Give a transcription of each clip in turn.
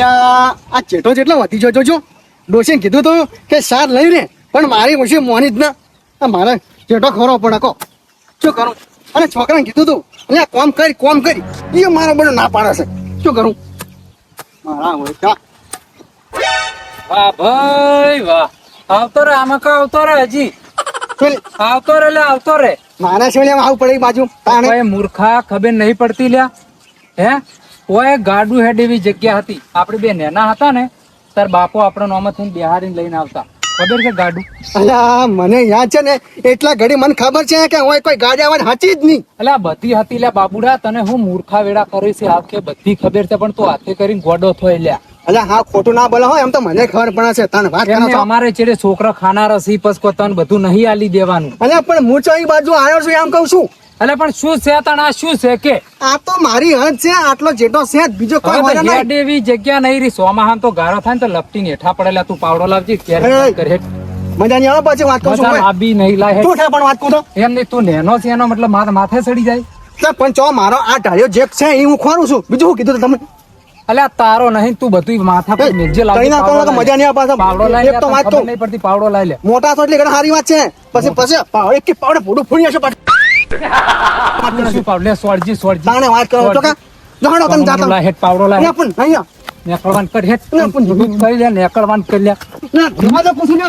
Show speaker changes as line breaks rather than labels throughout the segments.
આ ચેટો જેટલો વધી ગયો જોજો. ડોશીને કીધું તું કે સાર લઈ રે, પણ મારી ઓછી મોની જ ના. મારે ચેટો ખરો પડે કહો શું કરું? અને છોકરાને કીધું તું એટલે કોમ કરી એ મારો બધો ના પાડે છે. શું કરું મારા હોય કા?
વાહ ભાઈ વાહ, આવતો રે આમાં કા આવતો રે હજી આવતો રે લે આવતો રે.
મારા છે આવું પડે બાજુ
ભાઈ મૂર્ખા ખબર નહીં પડતી લ્યા. હે ઓય ગાડું હેડ એવી જગ્યા હતી, આપણે બે નેના હતા ને તાર બાપો આપણો નોમ થઈને બિહારીને લઈને આવતા. ખબર છે ગાડું?
અલ્યા મને યાદ છે ને એટલા ઘડી મને ખબર છે કે હોય કોઈ ગાડી આવાજ હાચી જ નહીં.
એટલે બધી હતી લ્યા બાબુડા, તને હું મૂર્ખા વેડા કરી છે આખે બધી ખબર છે, પણ તું હાથે કરીને ગોડો થોય લ્યા.
અલ્યા હા ખોટું ના બોલો હોય એમ તો મને ખબર પડે છે. તને વાત કરો છો
અમારે ચેડે છોકરા ખાનાર હસી પસકો તને બધું નહીં આલી દેવાનું.
અલ્યા પણ હું ચોઈ બાજુ આવ્યો છું એમ કહું છું.
એટલે પણ શું છે તને આ શું છે કે
આ તો મારી હદ છે, આટલો જેટલો છે બીજો કોઈ વાળા નહીં.
હેડ એવી જગ્યા નહીં રહી. સોમાહાન તો ગારો થાય ને તો લપટીને હેઠા પડેલા. તું પાવડો લાવજી
મજા નહીં આવે પછી વાત કરું છું.
આબી નહીં લાય
તું પણ વાત કરું
એમ નહીં, તું નેનો છે એનો મતલબ માથે ચડી જાય.
પણ ચો મારો આ ઢાળ્યો જેક છે એ હું ખોરું છું. બીજું શું કીધું તમે?
અલ્યા તારો નહીં, તું બધું માથા પર મેજે લાવ.
કઈ ના કહો કે મજા નહીં આવે.
પાવડો લાય
એક તો વાત કહું
નહીં પડતી, પાવડો લાય લે.
મોટા તો એટલે ઘણા સારી વાત છે. પછી પાવડે કે પાવડે ફોડું ફોડી હશે પાછું.
શું પાવડો લે? સોળજી
તાણે વાત કરો તો કા જહાડો તમે જાતા
લાય હેડ પાવડો લાય.
પણ અહીંયા
નેકળવાન કર હેડ કરી લે, નેકળવાન કરી લે.
ના જવા દે પૂછું ને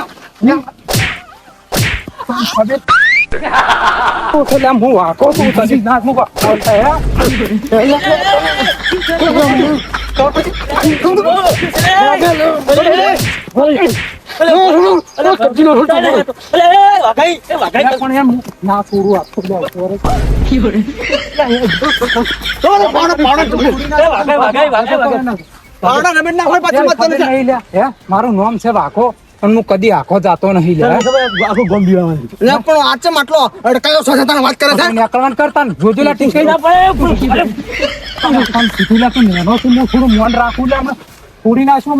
હું વાકો છું તજી નાક મુકા ના પૂરું મારું નામ છે વાકો, પણ હું કદી આખો જાતો નહીં લે.
પણ આ છે માટલો અડકાયો છે તને વાત કરે છે.
નેકળવાન કરતા ને જોજેલા ટીંકાઈ ના પડે. સીધુલા તું નેનો છું, હું થોડું મોન રાખું લે. હમણાં પૂરી નાખું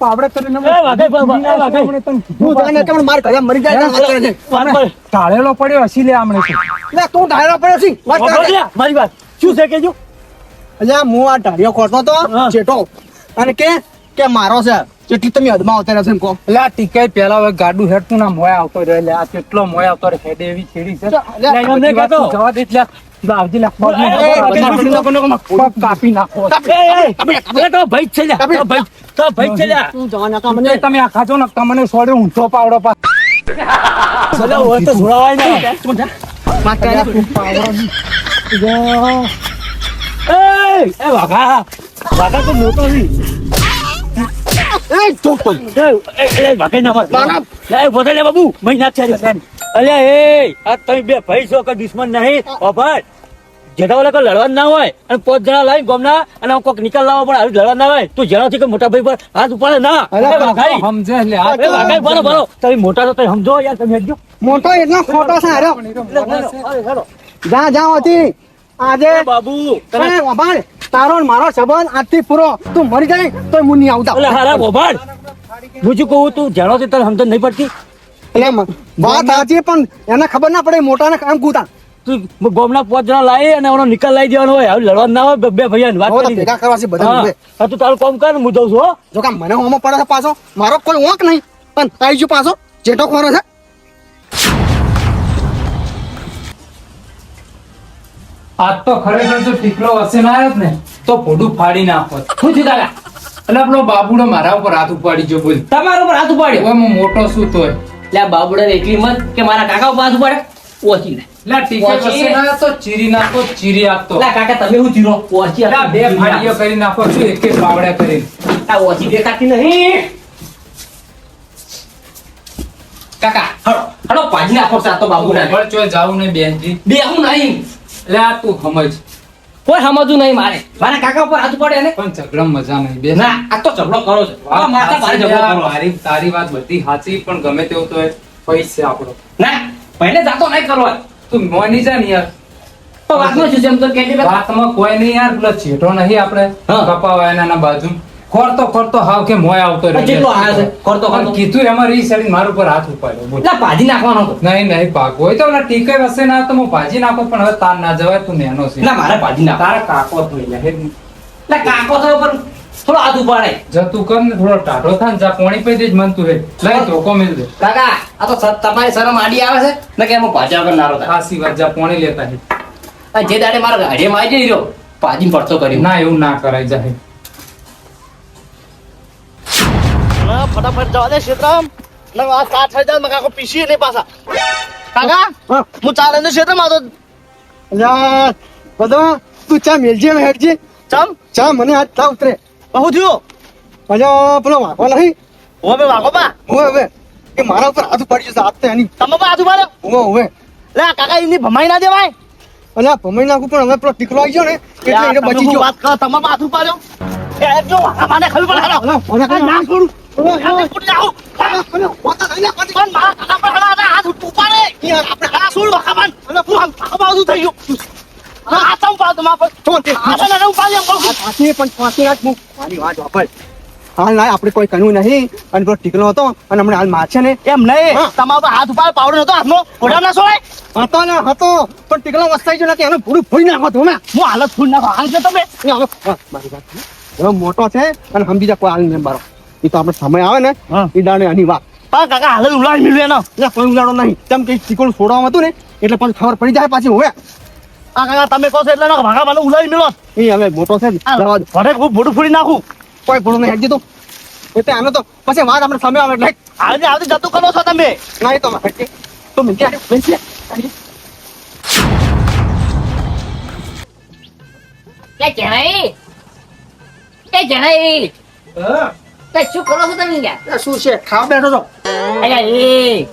પાવડે કરીને ઢાળેલો પડ્યો હસી લે. હમણે
તું ઢાળેલો પડ્યો છે
મારી વાત શું છે કેજો?
અલ્યા હું આ ઢાળિયો ખોરતો તો ચેટો અને કે મારો છે જેટલી તમે હદમાં આવતા રહેશે એમ કહો.
એટલે આ ટીકાઈ પેલા હવે ગાડું હેડતું ના મોય આવતો રહ્યો. એટલે આ કેટલો મોય આવતો રહે હેડે એવી છેડી છે. જવા દે એટલે આવજી લે કાપી નાખો. તમે આ ખાજો ને તમને સોડે ઊંચો પાવડો પાસ
વાઘા તો મોટો બાબુ મહિના છે. અલ્યા એ આ તમે બે ભાઈ છો કે દુશ્મન નહીં? ભાઈ જેઠા વાળા કોઈ લડવા ના હોય અને 5 જણા લાવી ગોમના અને કોઈક નિકાલ લાવવા પણ આવી લડવા ના હોય. તું જેનાથી કે મોટા ભાઈ પર હાથ ઉપાડે ના
સમજે.
બોલો બોલો તમે મોટા તો તમે સમજો યાર. તમે હટજો.
મોટો એટલો ખોટો છે. જા હતી આજે
બાબુ
તારો મારો સંબંધ આજથી પૂરો. તું મરી જાય તો હું નહીં આવતા.
હારા બોભાડ હું શું કહું, તું જાણો છે તને સમજ નહીં પડતી?
એટલે વાત સાચી પણ એને ખબર ના પડે મોટાને કામ કૂતા.
તું ગોમના 5 જણા લાવી અને એનો નિકાલ લાવી દેવાનો હોય. હવે લડવા ના હોય. બે ભૈયા વાત કરી
ભેગા કરવા છે બધા.
તું તારું કામ કર, હું જઉં છું.
જો કે મને હોમો પડે છે પાછો. મારો કોઈ વોંક નહીં પણ આવી ગયો પાછો જેટો ખોરો છે.
આજ તો ખરેખર જો ટીકલો હશે ના આવ્યો ને તો પોડું ફાડી નાખો.
શું થયું દાદા?
એટલે આપણો બાબુડો મારા ઉપર હાથ ઉપાડી ગયો. બોલ
તમારા ઉપર હાથ ઉપાડ્યો?
હવે હું મોટો શું તોય
લે બાબુડા એટલી મત કે મારા કાકા ઉપર હાથ ઉપાડે. ઓછી લે
એટલે ટીકે હશે ના તો ચીરી નાખો, ચીરી આપતો.
લે કાકા તમે હું ચીરો ઓછી
એટલે બે ફાડીઓ કરી નાખો છું એક એક પાવડે કરી.
આ ઓછી દેખાતી નહીં કાકા. હડો પાજી નાખો સાતો બાબુડા.
બળ ચોય જાવું નહીં બેનજી.
બે હું નહીં.
એટલે આ તું સમજ.
કોઈ સમજવું નહીં મારે. મારા કાકા ઉપર હાથ ઉપાડે ને
પણ ઝઘડા મજા નહીં બે.
ના આ તો ઝઘડો કરો છો. માથા ભારે ઝઘડો કરો.
તારી વાત બધી સાચી પણ ગમે તેવું તો પૈસા આપણો
ના પહેલે જાતો નહીં કરવા.
તું મોની જા ને યાર.
તો વાતમાં શું છે એમ તો કહેજે.
વાતમાં કોઈ નહીં યાર. પેલો ચેટો નહીં આપણે
હા.
કપાવા એના બાજુ ખોરતો ખોરતો હાવ કે મોય આવતો રહ્યો.
જેટલો આવ્યો છે, ખોરતો ખોરતો.
પણ કીધું એમાં રી સાઈડ મારા ઉપર હાથ ઉપાડ્યો. બોલ.
એટલે ભાજી નાખવાનો હતો.
નહીં નહીં પાકો હોય તો ઓલા ટીકે વસે ના તો હું ભાજી નાખો પણ હવે તાર ના જવાય તું નેનો છે.
એટલે મારે ભાજી નાખ.
તારા કાકો થઈ જાય
એટલે કાકો થયો પણ થોડો હાથ ઉપાડે.
જતું કર ને થોડો ટાઢો થાય ને જા પોણી પી દેજ મન તું હે લઈ ધોકો મિલ દે.
કાકા આ તો તમારી શરમ આડી આવે છે ને કે હું ભાજા વગર નારો થાય.
ખાસી વાત જા પોણી લેતા હે.
આ જે દાડે મારા ગાડીમાં આવી જઈ રહ્યો ભાજી પડતો કર્યો.
ના એવું ના કરાય જાય.
ફટાફટ જવા દે ક્ષેત્રમાં આ કાચ થઈ જાય કાકો પીસી નહીં પાછા કાકા
હા.
હું ચાલે ને ક્ષેત્રમાં તો
અલ્યા બધો તું ચા મેલજે ને હેડજે
ચમ
ચા મને હાથ થા ઉતરે
બહુ થયો
અલ્યા પેલો વાંકો નહીં
હવે વાગો બા
હવે હવે કે મારા ઉપર હાથ ઉપાડી જશે હાથ તો એની
તમે બા આજુ મારો
હવે હવે
લે આ કાકા એની ભમાઈ ના દેવાય
અલ્યા ભમાઈ નાખું પણ હવે પેલો ટીકલો આવી ગયો ને એટલે એને બચી ગયો
વાત કરો તમે બા આજુ પાડ્યો એ જો વાગા માને ખબર પડે હાલો
અલ્યા, મને કઈ
ના છોડું ફૂટી જાઉં પણ મારા કાકા પર હાથ ઉપાડે આપણે હાથ છોડ વાગા માન વાગા બાજુ થઈ ગયું આ ચમ પાડ તમા પર આ ના ઉપાડી એમ કહું
હાથી પણ પાંચી રાત હું મારી વાત વાપર હાલ ના આપણે કોઈ કનું નહીં અને પેલો ટીકલો હતો અને હમણાં હાલ મારશે ને
એમ નહીં
હા.
તમારો તો હાથ ઉપાડ પાવડો નતો હાથનો ઘોડા ના છોડાય
હતો ને હતો પણ ટીકલો વસ્તાઈ ગયો ને કે એનું પૂરું ફોડી નાખો તમે
હું હાલત ફૂલ નાખો હાલ છે તમે
એ હવે મારી વાત હવે મોટો છે અને હમ બીજા કોઈ હાલ નહીં બારો એ તો આપણે સમય આવે ને
હા.
એ દાડે આની વાત
પણ કાકા હાલત ઉલાડ મિલ્યું એનો
એટલે કોઈ ઉલાડો નહીં તેમ કે ટીકલું છોડવામાં હતું ને એટલે પછી ખબર પડી જાય પાછી હવે
આ કાકા તમે કહો છો એટલે ના ભાગા મને ઉલાડી મિલો
એ હવે મોટો છે ને જવા દો.
ઘરે ખૂબ મોટું ફોડી નાખું
કોઈ ભણું નહીં હેડજી તું એટલે આનો તો પછી વાત આપણે સમય આવે એટલે
આજે આજે જતું કરો છો તમે
ના એ તો હેડજી તો મિલતી આવી બેસી
એ જણાઈ એ જણાઈ તે શું કરો છો તમે યાર
શું છે ખાવા બેઠો છો
અલ્યા એ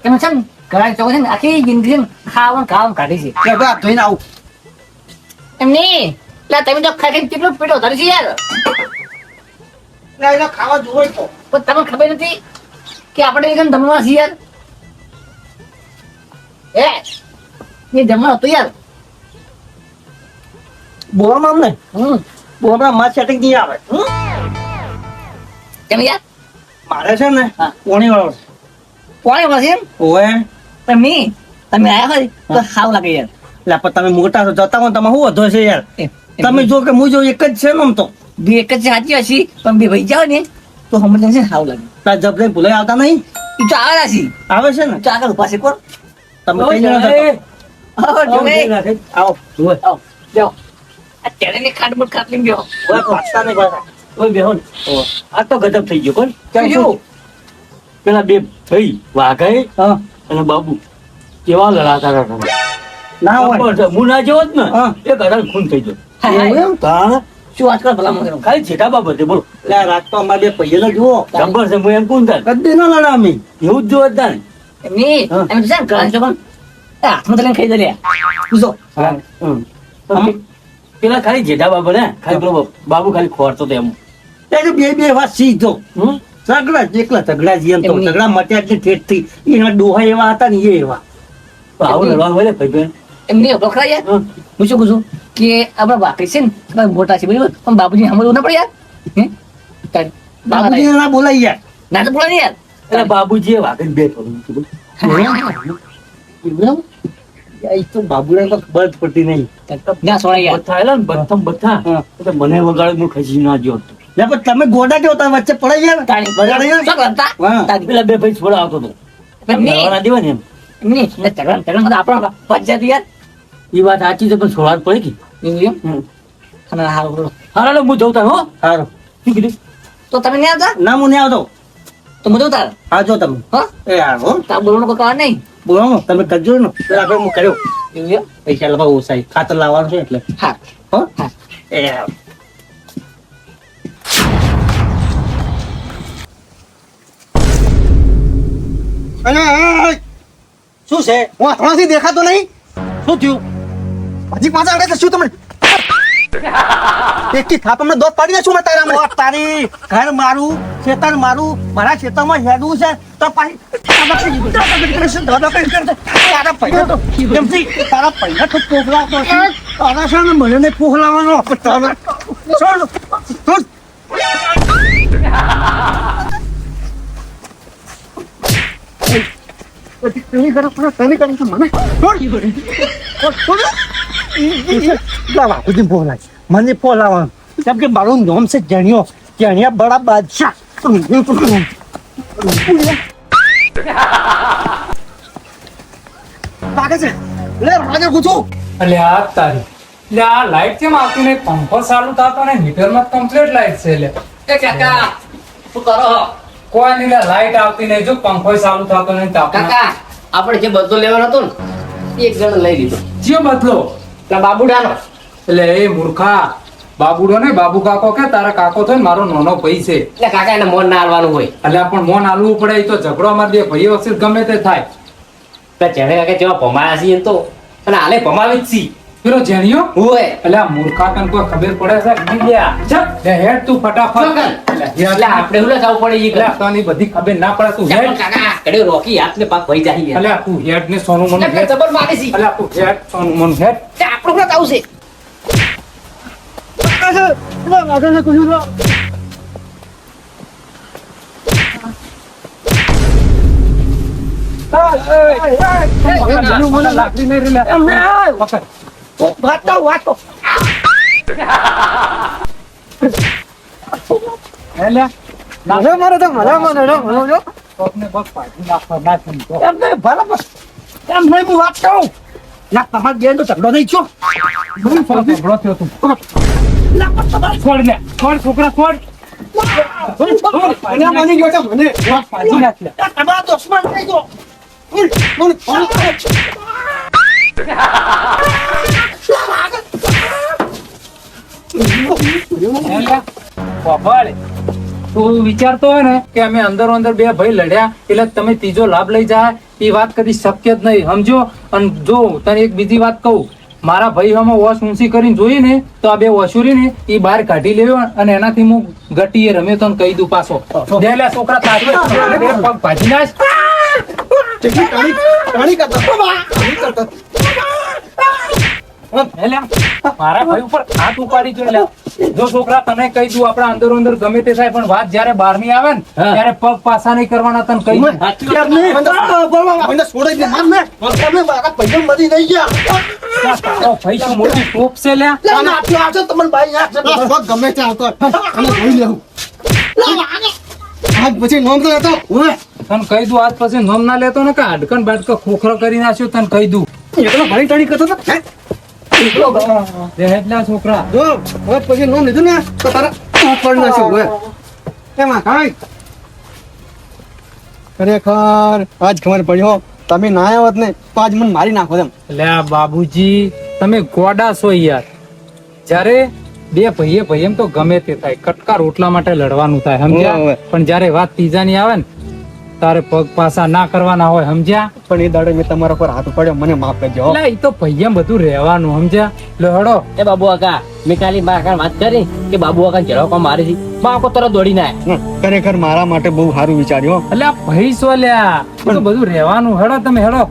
તમે છે ને ઘણા ચોકો છે ને આખી જિંદગી છે ને ખાવાનું કાઢી છે
કે ભાઈ ધોઈને આવું
એમને એટલે તમે તો ખાઈ કેટલું પેટો ધરી છે યાર
એટલે એને ખાવા જોવે તો
પણ તમને ખબર નથી કે આપણે એકદમ જમવા છીએ યાર એ જમવા હતું યાર
બોરમાં અમને
હમ
બોરમાં માં સેટિંગ નહીં આવે
કેમ યાર
મારે છે ને
હા.
પોણી વાળો
કોણે મળશે એમ
ઓએ
તમે આયા હોય તો ખાવ લાગે યાર
એટલે પણ તમે મોટા છો જતા હો તમે શું વધો છે યાર
એમ, એમ.
તમે જો કે હું જો એક જ છે ને આમ તો
બે એક જ સાચી હશી પણ બે ભાઈ જાઓ ને તો હમણાં છે ને ખાવ લાગે
તાર જબરે ભૂલાઈ આવતા નહીં
એ તો આવે છે
આવે છે ને
તો આગળ ઉભા છે કોણ
તમે કઈ જણા જતા? આવો જુએ
અત્યારે ખાટમુટ ખાટલી ગયો
ઓય પાછા નહીં પાછા ઓય બેહો ને
આ તો ગજબ થઈ ગયો કોણ
કેમ શું?
પેલા બે ભાઈ વાઘાઈ
હા
અને બાબુ કેવા લડાતા હતા
ના હોય
હું ના જેવો જ ને
હા.
એક અઢાર ખૂન થઈ ગયો
એવું એમ?
તાણ
શું વાત કરો ભલા મને
ખાલી છેટા બાબતે બોલો
એટલે આ રાત તો અમારે બે પૈયે જુઓ
જબ્બર છે હું એમ કોણ થાય
કદી ના લડા અમે
એવું જ જોવે જ તાણ
એમની
હા.
એમ છે ને ઘણા છો પણ હાથમાં તો લઈને ખાઈ દે લે પૂછો
પેલા ખાલી જેઠા બાબુ ને ખાલી પેલો બાબુ ખાલી ખોરતો તો એમ
એ તો બે વાત સીધો
હમ?
ઝઘડા જ એકલા ઝઘડા જીવન તો
એમની.
ઝઘડા મટ્યા જ ઠેઠ થી એના ડોહા એવા હતા ને એ એવા
તો આવું લડવાનું હોય ને ભાઈ બેન
એમની વખરા યાર હું શું કહું કે આપણા વાકરી છે ને આપણા મોટા છે બરાબર પણ બાબુજી સાંભળવું ના પડે યાર હે તારી
બાપુજી ના બોલાય યાર
ના તો બોલા ને યાર
એટલે બાબુજી એ વાઘ બે થોડું
એ તો બાબુને તો ખબર જ પડતી નહીં
ના સોળા યાર
બથા આયેલા ને બથમ બથા
હા.
એટલે મને વગાડે હું ખસી ના જ્યો હતો.
લે પણ તમે ગોડા કેવો તમે વચ્ચે પડાઈ ગયા ને?
તારી
બગાડી ગયા ને?
શું કરતા
હા.
તારી
પેલા બે ભાઈ છોડા આવતો હતો
એમની
લડવાના દેવા ને એમ
એમની ઝઘડા આપણા પંચાયત યાર
એ વાત સાચી છે પણ છોડા જ પડે કે
એવું એમ અને હારું
હારા હું જઉં તાર હો
સારું
શું કીધું
તો તમે નહીં આવતા
ના હું નહીં આવતો
તો હું જઉં તાર
હા જો તમે
હા
એ હાર હો
તાર બોલવાનું કોઈ કારણ નહીં
બોલો ને, તમે કરજો ને પેલા આપણે હું કર્યો
એવું એમ
પૈસા લગા ઓછાય ખાતર લાવવાનું છે એટલે
હા
હો
હા
એ હાર.
અને
શું છે
હું આથણાથી દેખાતો નહીં
શું થયું
હજી પાછા આગળ શું તમે એકથી થાપ અમને દોત પાડી નાખું મેં તારા
ઓ તારી ઘર મારું ખેતર મારું મારા ખેતરમાં હેડવું છે તો પાછી તારા પૈસા તો એમથી તારા પૈસા તો પોખલાવતો છે તારા છે ને મને નહીં પોખલાવાનો તારા છોડ, છોડ.
તને કરો તને કરો છો મને
બાપુજી બોલાય મને બોલાવા કેમ કે મારું નામ છે જણિયો જણિયા બડા બાદશાહ
લાગે છે લે રાજા ગુજો
એટલે આ તારી એટલે આ લાઈટ કેમ આવતી નહીં? પંખો ચાલુ થતો ને મીટરમાં કમ્પ્લીટ લાઈટ છે. એટલે
એ કાકા શું કરો
કોઈ નહીં, લાઈટ આવતી નહીં, જો પંખો ચાલુ થતો નહીં.
કાકા આપણે જે બદલો લેવાનો હતો ને એક જણ લઈ લીધો
જીઓ બદલો.
પેલા બાબુડાનો
એટલે એ મૂર્ખા બાબુડો ને બાબુ કાકો કે તારા કાકો થાય ને મારો નાનો ભાઈ છે.
એટલે કાકા એને મોન ના હાલવાનું હોય
એટલે આ પણ મોન હાલવું પડે. એ તો ઝઘડો અમારા બે ભાઈઓ વચ્ચે ગમે તે થાય.
પેલા જેને કાકા જેવા ભમાયા છીએ ને તો અને હાલે ભમાવી જ છી
પેલો જેનિયો
હોય
એટલે આ મૂર્ખા તને કોઈ ખબર પડે છે? નહીં લ્યા. ચપ, લે હેડ તું ફટાફટ.
ચોકન.
એટલે
એટલે આપણે હું જવું પડે ઈ
એટલે તને બધી ખબર ના પડે. તું હેડ.
કાકા કડે રોકી હાથને પાક ભઈ જાય
એટલે તું હેડ ને સોનું મનું
એટલે
હેડ.
જબર મારી છી
એટલે તું હેડ સોનું મનું હેડ.
તે આપણું ક્યાં આવશે
લાકડી નહીં રે લે. પકડ. હે લે.
મને મારે તો મને જો
કોકને બસ પાડી નાખવા ના સમજો.
એમ નહીં બરાબર એમ નહીં હું વાત કહું ના તમારે બેન તો ઝઘડો નહીં છો
ઝઘડો થયો તું. છોડ લે. છોડ છોકરા છોડ.
મને માની ગયો છે મને
પાડી નાખ લે.
તમારા દુશ્મન નહીં છો
હે લે. બાબાળે. તું વિચારતો હોય ને કે અમે અંદરો અંદર બે ભાઈ લડ્યા એટલે તમે ત્રીજો લાભ લઈ જાય એ વાત કદી શક્ય જ નહીં, સમજો. અને જો તને એક બીજી વાત કહું, મારા ભાઈ આમાં વોશ ઊંચી કરીને જોઈ ને તો આ બે વસુરી ને એ બહાર કાઢી લેવો અને એનાથી હું ગટીએ રમ્યો તો કહી દઉં પાછો. દે લે છોકરા તારી પગ ભાજી નાખ.
ટાણી કરતા
હે લે. મારા ભાઈ ઉપર હાથ ઉપાડી જોઈ લે. જો છોકરા તને કહી દઉં આપડા અંદરો અંદર ગમે તે થાય પણ વાત જયારે બહાર ની આવે ને ત્યારે પગ પાછા નહીં કરવાના, તને કહી દઉં.
મને છોડી દે માર ને તમે મારા પૈસા મરી નહીં ગયા
તારો ભાઈ શું મોટી ટોપ છે લે.
ગમે તે આવતો અને જોઈ લેવું આજ પછી નોંધ લેતો ઓય
તને કહી દઉં આજ પછી નોમ ના લેતો ને કે હાડકન બાડકન ખોખરો કરી નાખ્યો, તને કહી દઉં.
એકલો ભાઈ ટાણી કરતો હતો હે?
રહેજના છોકરા.
જો હવે પછી નોમ લીધું ને તો તારા પડ નાખ્યું ઓય એમાં કાંઈ ખરેખર આજ ખબર પડ્યો તમે ના આવ્યા હોત ને તો આજ મને મારી નાખો એમ.
લે આ બાબુજી તમે ગોડા છો યાર. જ્યારે બે ભાઈએ ભાઈ એમ તો ગમે તે થાય, કટકા રોટલા માટે લડવાનું થાય, સમજ્યા?
હોવે.
પણ જ્યારે વાત ત્રીજાની આવે ને તારે પગ પાછા ના કરવાના હોય, સમજ્યા?
પણ એ દાડે મેં તમારા પર હાથ ઉપાડ્યો મને માફ કરજો હો.
એટલે એ તો ભાઈ બધું રહેવાનું, સમજ્યા? લે હડો.
એ બાબુ કાકા મેં કાલી મારા વાત કરી કે બાબુ કાકા ઝડો કોમ મારી છે બાપો તરત દોડી ના
ખરેખર મારા માટે બહુ સારું વિચાર્યું હો.
એટલે આ ભાઈ છો લ્યા. એ તો બધું રહેવાનું. હેડો તમે હેડો.